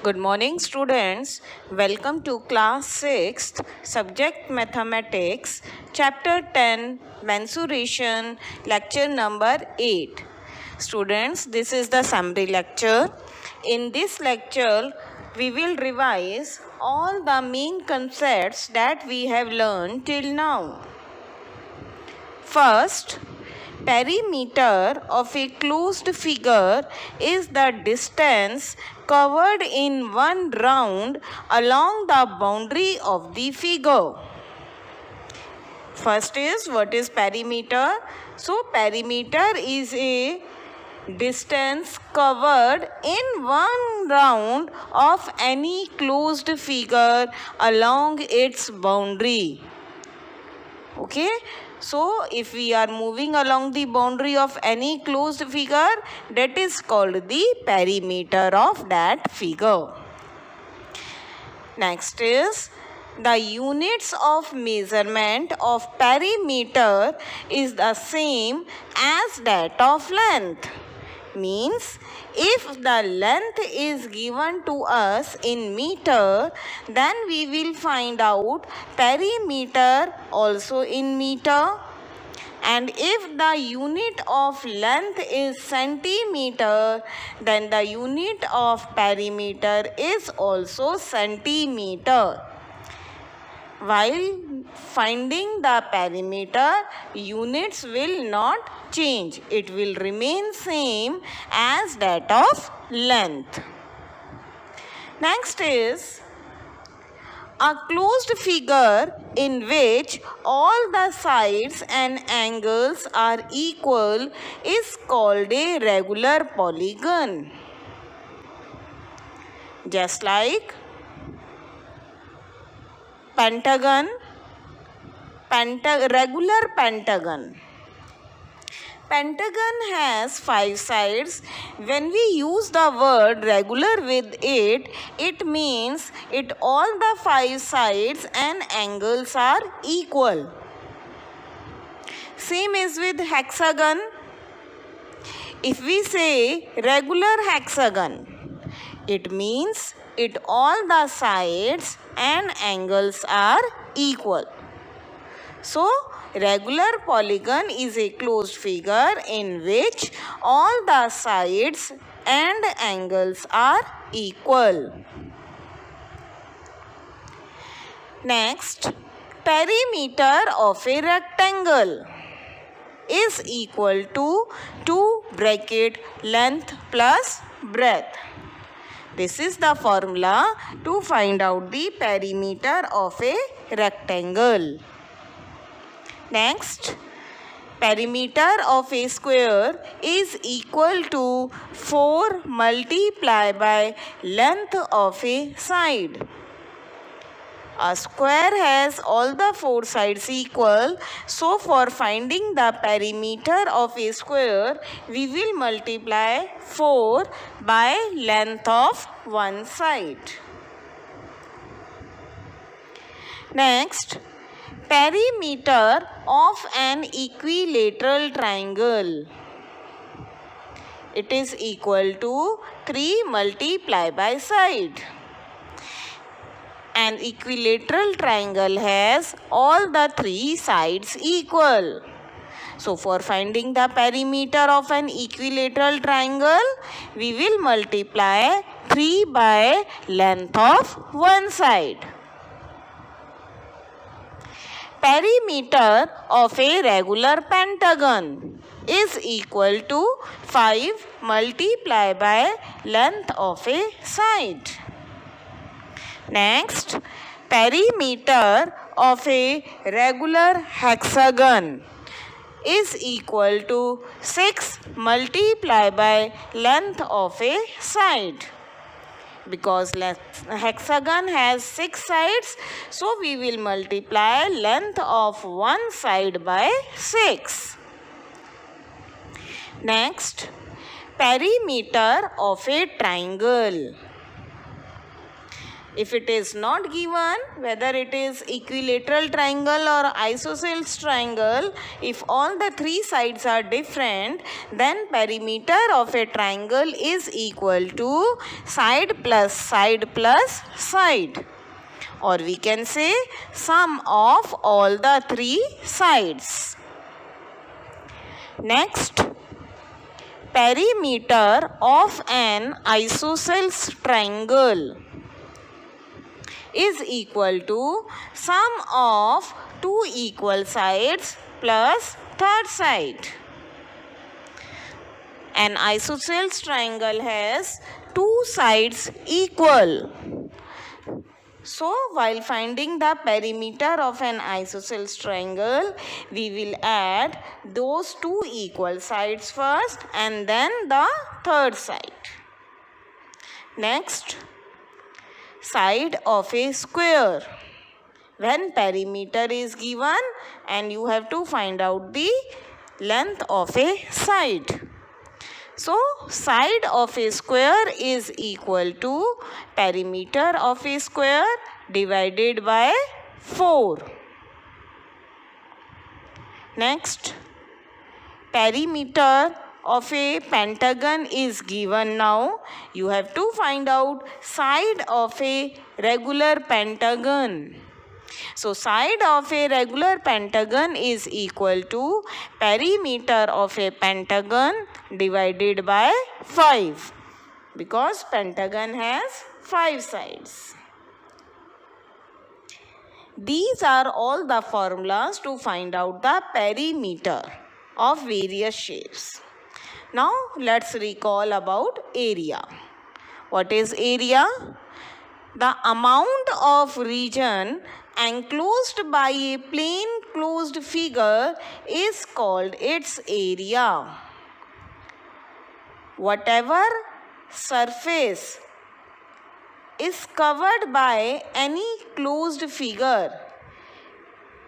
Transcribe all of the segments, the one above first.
Good morning, students. Welcome to class 6th, subject mathematics, chapter 10, mensuration, lecture number 8. Students, this is the summary lecture. In this lecture, we will revise all the main concepts that we have learned till now. First, perimeter of a closed figure is the distance covered in one round along the boundary of the figure. First is, what is perimeter? So perimeter is a distance covered in one round of any closed figure along its boundary. Okay, so if we are moving along the boundary of any closed figure, that is called the perimeter of that figure. Next is, the units of measurement of perimeter is the same as that of length. Means, if the length is given to us in meter, then we will find out perimeter also in meter. And if the unit of length is centimeter, then the unit of perimeter is also centimeter. While finding the perimeter, units will not change. It will remain same as that of length. Next is, a closed figure in which all the sides and angles are equal is called a regular polygon. Just like pentagon, regular pentagon. Pentagon has 5 sides. When we use the word regular with it, it means all the 5 sides and angles are equal. Same is with hexagon. If we say regular hexagon, it means all the sides and angles are equal. So, regular polygon is a closed figure in which all the sides and angles are equal. Next, perimeter of a rectangle is equal to 2 bracket length plus breadth. This is the formula to find out the perimeter of a rectangle. Next, perimeter of a square is equal to 4 multiplied by length of a side. A square has all the 4 sides equal. So, for finding the perimeter of a square, we will multiply 4 by length of one side. Next, perimeter of an equilateral triangle. It is equal to 3 multiplied by side. An equilateral triangle has all the 3 sides equal. So, for finding the perimeter of an equilateral triangle, we will multiply 3 by length of one side. Perimeter of a regular pentagon is equal to 5 multiplied by length of a side. Next, perimeter of a regular hexagon is equal to 6 multiplied by length of a side. Because hexagon has 6 sides, so we will multiply length of one side by 6. Next, perimeter of a triangle. If it is not given, whether it is equilateral triangle or isosceles triangle, if all the three sides are different, then perimeter of a triangle is equal to side plus side plus side. Or we can say sum of all the three sides. Next, perimeter of an isosceles triangle is equal to sum of two equal sides plus third side. An isosceles triangle has two sides equal. So, while finding the perimeter of an isosceles triangle, we will add those two equal sides first and then the third side. Next, side of a square. When perimeter is given and you have to find out the length of a side. So, side of a square is equal to perimeter of a square divided by 4. Next, perimeter of a pentagon is given now. You have to find out side of a regular pentagon. So, side of a regular pentagon is equal to perimeter of a pentagon divided by 5, because pentagon has 5 sides. These are all the formulas to find out the perimeter of various shapes. Now, let's recall about area. What is area? The amount of region enclosed by a plane closed figure is called its area. Whatever surface is covered by any closed figure,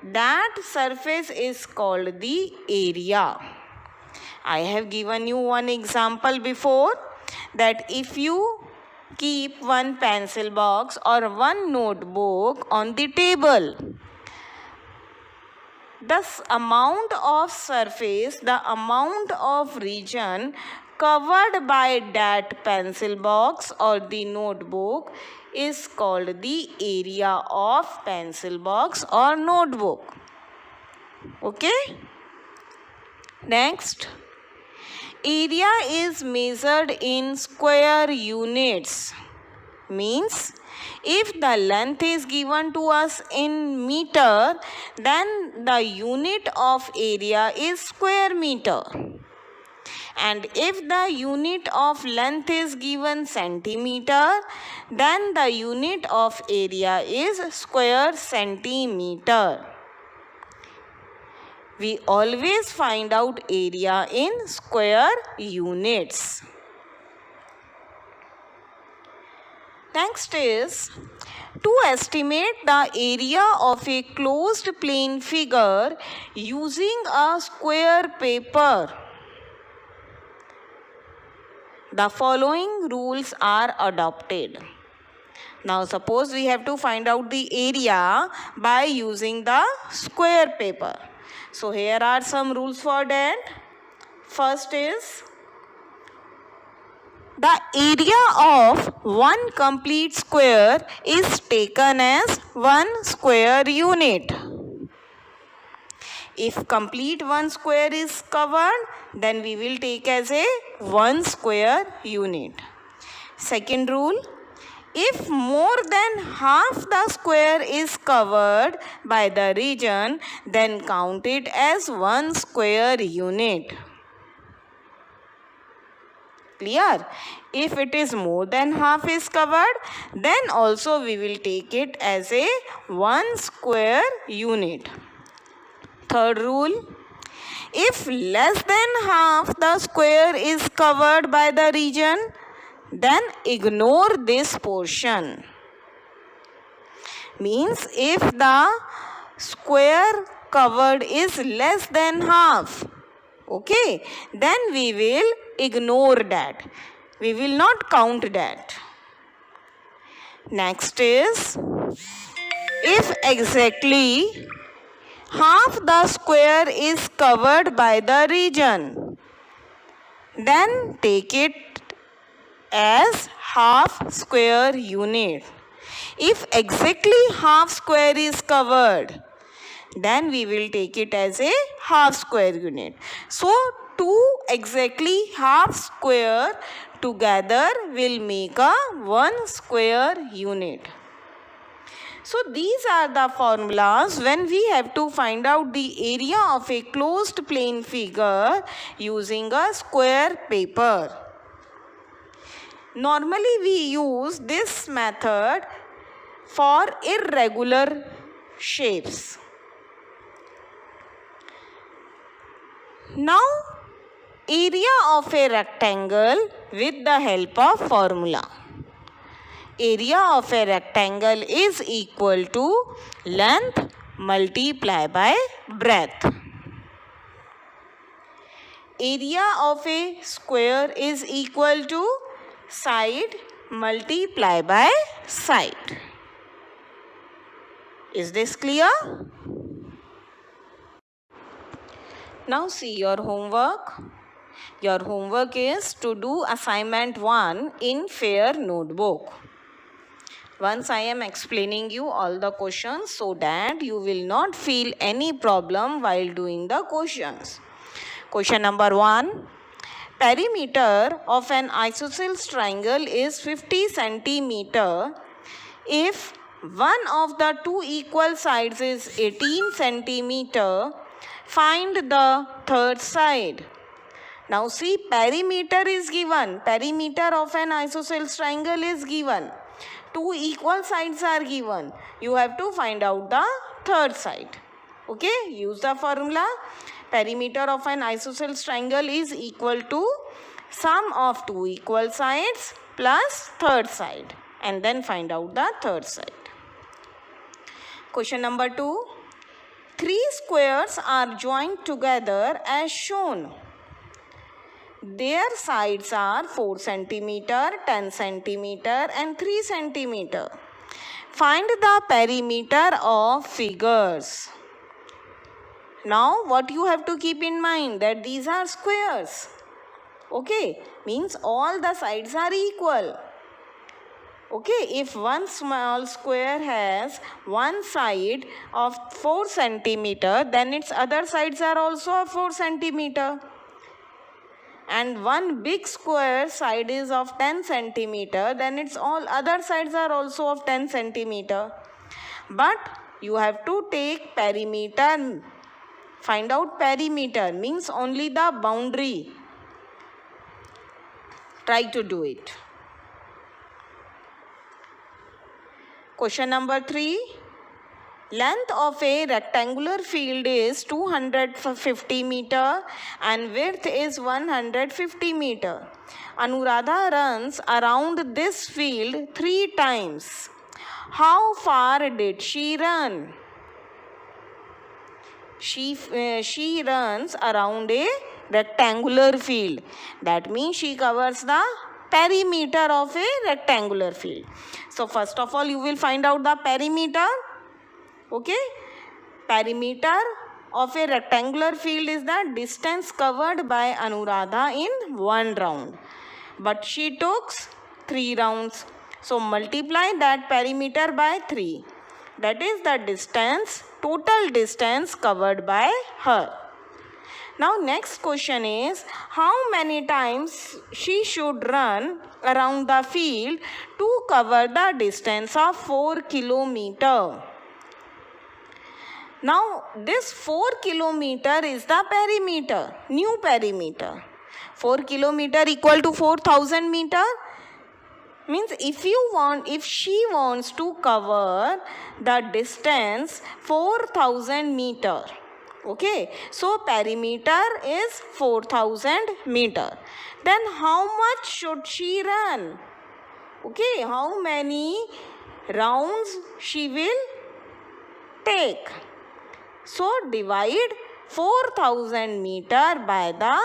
that surface is called the area. I have given you one example before, that if you keep one pencil box or one notebook on the table, the amount of surface, the amount of region covered by that pencil box or the notebook is called the area of pencil box or notebook. Okay? Next, area is measured in square units. Means, if the length is given to us in meter, then the unit of area is square meter. And if the unit of length is given centimeter, then the unit of area is square centimeter. We always find out area in square units. Next is, to estimate the area of a closed plane figure using a square paper, the following rules are adopted. Now, suppose we have to find out the area by using the square paper. So, here are some rules for that. First is, the area of one complete square is taken as 1 square unit. If complete 1 square is covered, then we will take as a 1 square unit. Second rule, if more than half the square is covered by the region, then count it as 1 square unit. Clear? If it is more than half is covered, then also we will take it as a 1 square unit. Third rule, if less than half the square is covered by the region, then ignore this portion. Means, if the square covered is less than half, okay, then we will ignore that. We will not count that. Next is, if exactly half the square is covered by the region, then take it as half square unit. If exactly half square is covered, then we will take it as a half square unit. So, two exactly half square together will make a 1 square unit. So these are the formulas when we have to find out the area of a closed plane figure using a square paper. Normally we use this method for irregular shapes. Now, area of a rectangle with the help of formula. Area of a rectangle is equal to length multiplied by breadth. Area of a square is equal to side multiplied by side. Is this clear? Now see your homework. Your homework is to do assignment 1 in fair notebook. Once I am explaining you all the questions so that you will not feel any problem while doing the questions. Question number 1. Perimeter of an isosceles triangle is 50 centimeter. If one of the two equal sides is 18 centimeter, find the third side. Now see, perimeter is given. Perimeter of an isosceles triangle is given. Two equal sides are given. You have to find out the third side. Okay, use the formula. Perimeter of an isosceles triangle is equal to sum of two equal sides plus third side. And then find out the third side. Question number 2. Three squares are joined together as shown. Their sides are 4 centimeter, 10 centimeter and 3 centimeter. Find the perimeter of figures. Now what you have to keep in mind that these are squares. Okay, means all the sides are equal. Okay, if one small square has one side of 4 centimeter, then its other sides are also of 4 centimeter. And one big square side is of 10 centimeter, then its all other sides are also of 10 centimeter. But you have to take perimeter. Find out perimeter means only the boundary. Try to do it. Question number 3. Length of a rectangular field is 250 meter and width is 150 meter. Anuradha runs around this field 3 times. How far did she run? She runs around a rectangular field. That means she covers the perimeter of a rectangular field. So first of all, you will find out the perimeter. Okay, perimeter of a rectangular field is the distance covered by Anuradha in 1 round. But she took 3 rounds. So multiply that perimeter by 3. That is the distance, total distance covered by her. Now next question is, how many times she should run around the field to cover the distance of 4 kilometer? Now this 4 kilometer is the perimeter, new perimeter. 4 kilometer equal to 4,000 meter. Means if she wants to cover the distance 4,000 meter. Okay, so perimeter is 4,000 meter. Then how much should she run? Okay, how many rounds she will take? So divide 4,000 meter by the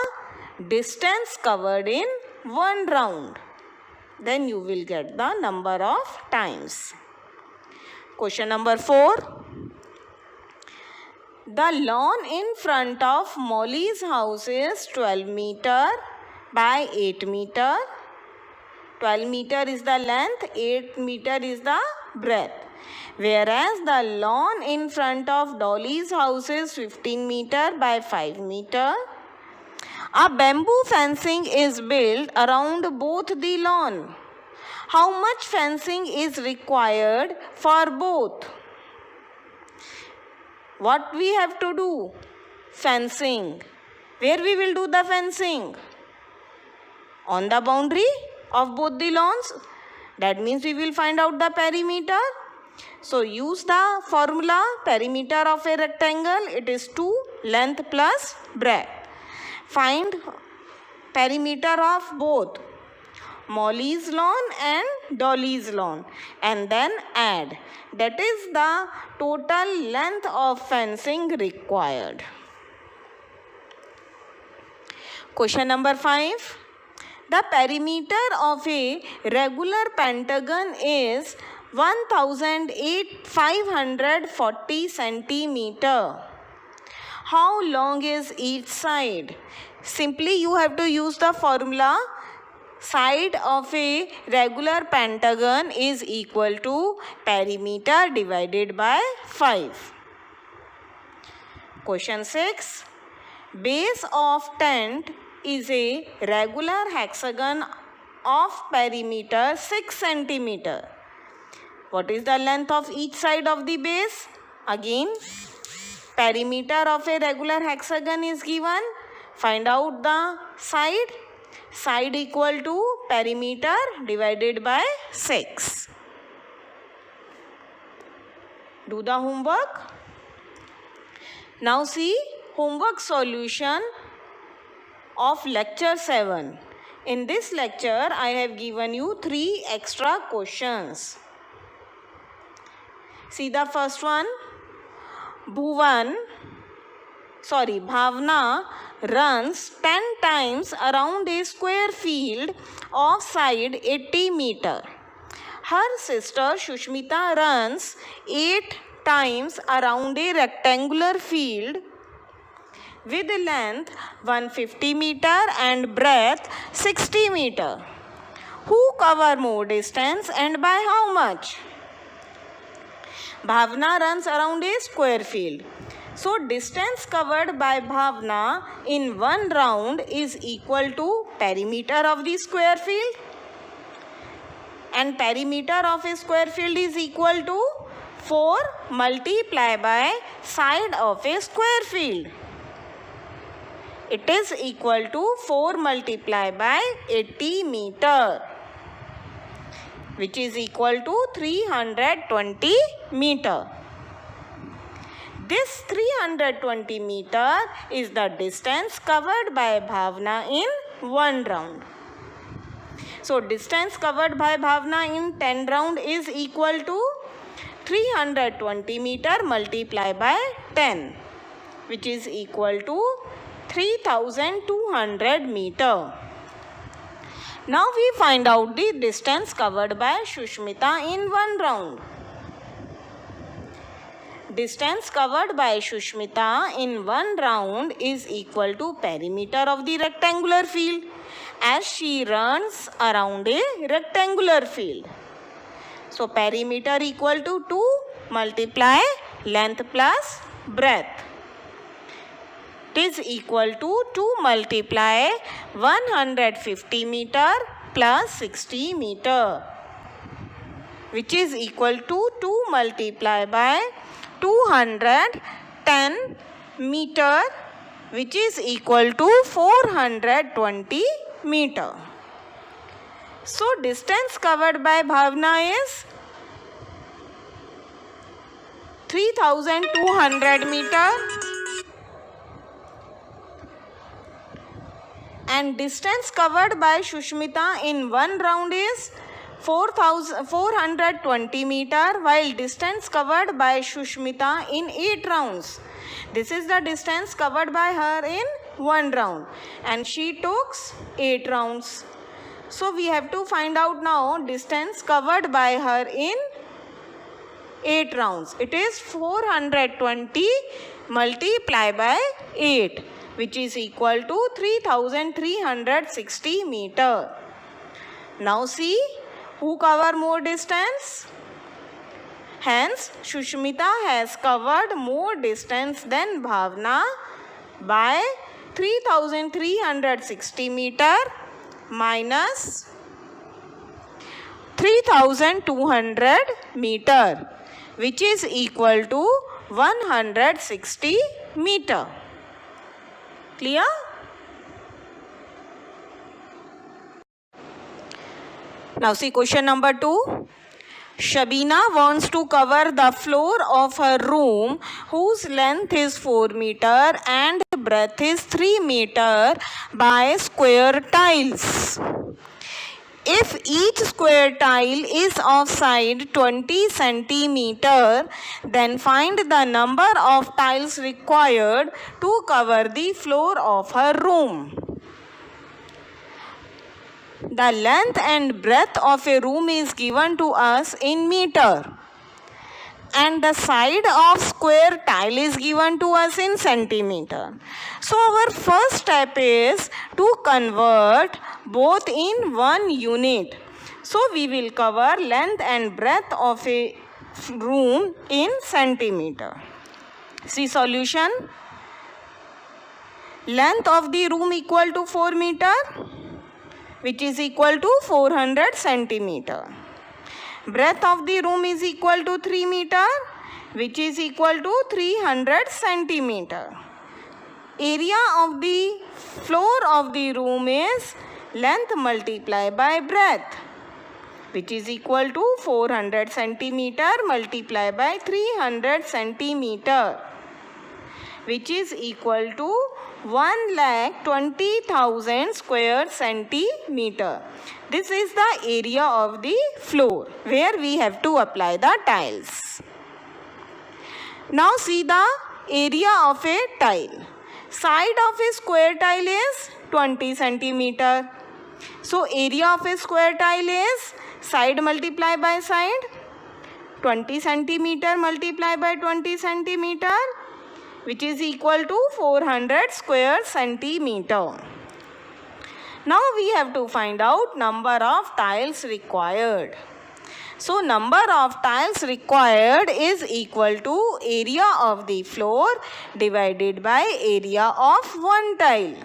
distance covered in 1 round. Then you will get the number of times. Question number 4. The lawn in front of Molly's house is 12 meter by 8 meter. 12 meter is the length, 8 meter is the breadth. Whereas the lawn in front of Dolly's house is 15 meter by 5 meter. A bamboo fencing is built around both the lawn. How much fencing is required for both? What we have to do? Fencing. Where we will do the fencing? On the boundary of both the lawns. That means we will find out the perimeter. So use the formula perimeter of a rectangle. It is 2 length plus breadth. Find perimeter of both Molly's lawn and Dolly's lawn and then add. That is the total length of fencing required. Question number 5. The perimeter of a regular pentagon is 1540 centimeter. How long is each side? Simply you have to use the formula. Side of a regular pentagon is equal to perimeter divided by 5. Question 6. Base of tent is a regular hexagon of perimeter 6 centimeter. What is the length of each side of the base? Again, perimeter of a regular hexagon is given. Find out the side. Side equal to perimeter divided by 6. Do the homework. Now see homework solution of lecture 7. In this lecture, I have given you 3 extra questions. See the first one. Bhavna runs 10 times around a square field of side 80 meter. Her sister Shushmita runs 8 times around a rectangular field with length 150 meter and breadth 60 meter. Who cover more distance and by how much? Bhavna runs around a square field. So distance covered by Bhavna in one round is equal to perimeter of the square field. And perimeter of a square field is equal to 4 multiplied by side of a square field. It is equal to 4 multiplied by 80 meter, which is equal to 320 meter. This 320 meter is the distance covered by Bhavna in one round. So distance covered by Bhavna in 10 round is equal to 320 meter multiplied by 10, which is equal to 3200 meter. Now we find out the distance covered by Shushmita in one round. Distance covered by Shushmita in one round is equal to perimeter of the rectangular field, as she runs around a rectangular field. So perimeter equal to 2 multiply length plus breadth. It is equal to 2 multiply 150 meter plus 60 meter, which is equal to 2 multiply by 210 meter, which is equal to 420 meter. So distance covered by Bhavna is 3200 meter and distance covered by Shushmita in one round is 420 meter, while distance covered by Shushmita in 8 rounds. This is the distance covered by her in one round and she took 8 rounds. So we have to find out now distance covered by her in 8 rounds. It is 420 multiplied by 8, which is equal to 3360 meter. Now see who cover more distance. Hence, Shushmita has covered more distance than Bhavna by 3360 meter minus 3200 meter, which is equal to 160 meter. Clear? Now see question number 2. Shabina wants to cover the floor of her room whose length is 4 meter and breadth is 3 meter by square tiles. If each square tile is of side 20 centimeter, then find the number of tiles required to cover the floor of her room. The length and breadth of a room is given to us in meter, and the side of square tile is given to us in centimeter. So our first step is to convert both in one unit. So we will cover length and breadth of a room in centimeter. See solution. Length of the room equal to 4 meter, which is equal to 400 centimeter. Breadth of the room is equal to 3 meter, which is equal to 300 centimeter. Area of the floor of the room is length multiplied by breadth, which is equal to 400 centimeter multiplied by 300 centimeter, which is equal to 1,20,000 square centimeter. This is the area of the floor where we have to apply the tiles. Now see the area of a tile. Side of a square tile is 20 centimeter. So area of a square tile is side multiplied by side, 20 centimeter multiplied by 20 centimeter, which is equal to 400 square centimeter. Now we have to find out number of tiles required. So number of tiles required is equal to area of the floor divided by area of one tile.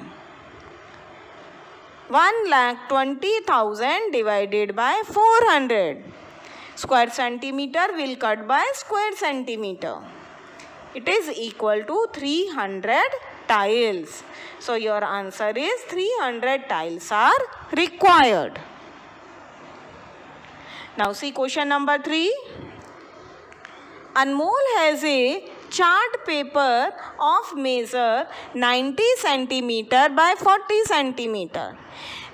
1,20,000 divided by 400. Square centimeter will cut by square centimeter. It is equal to 300 tiles. So your answer is 300 tiles are required. Now see question number 3. Anmol has a chart paper of measure 90 centimeter by 40 centimeter,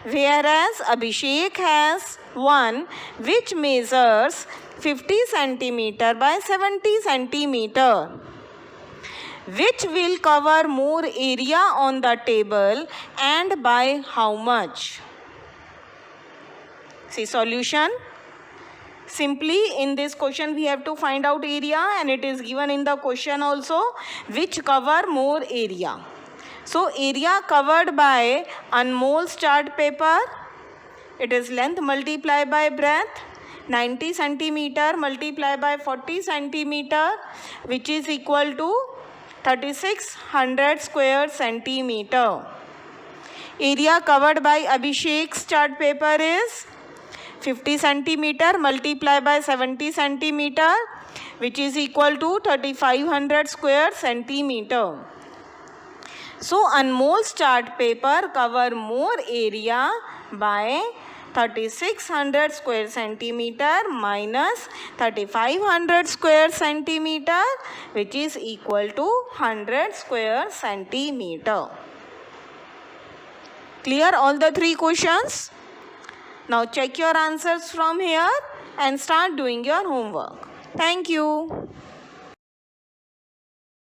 whereas Abhishek has one which measures 50 centimeter by 70 centimeter. Which will cover more area on the table and by how much? See solution. Simply in this question we have to find out area, and it is given in the question also which cover more area. So area covered by Anmol's chart paper, it is length multiplied by breadth, 90 centimeter multiplied by 40 centimeter, which is equal to 3600 square centimeter. Area covered by Abhishek's chart paper is 50 centimeter multiplied by 70 centimeter, which is equal to 3500 square centimeter. So Anmol's chart paper cover more area by 3600 square centimeter minus 3500 square centimeter, which is equal to 100 square centimeter. Clear all the three questions? Now check your answers from here and start doing your homework. Thank you.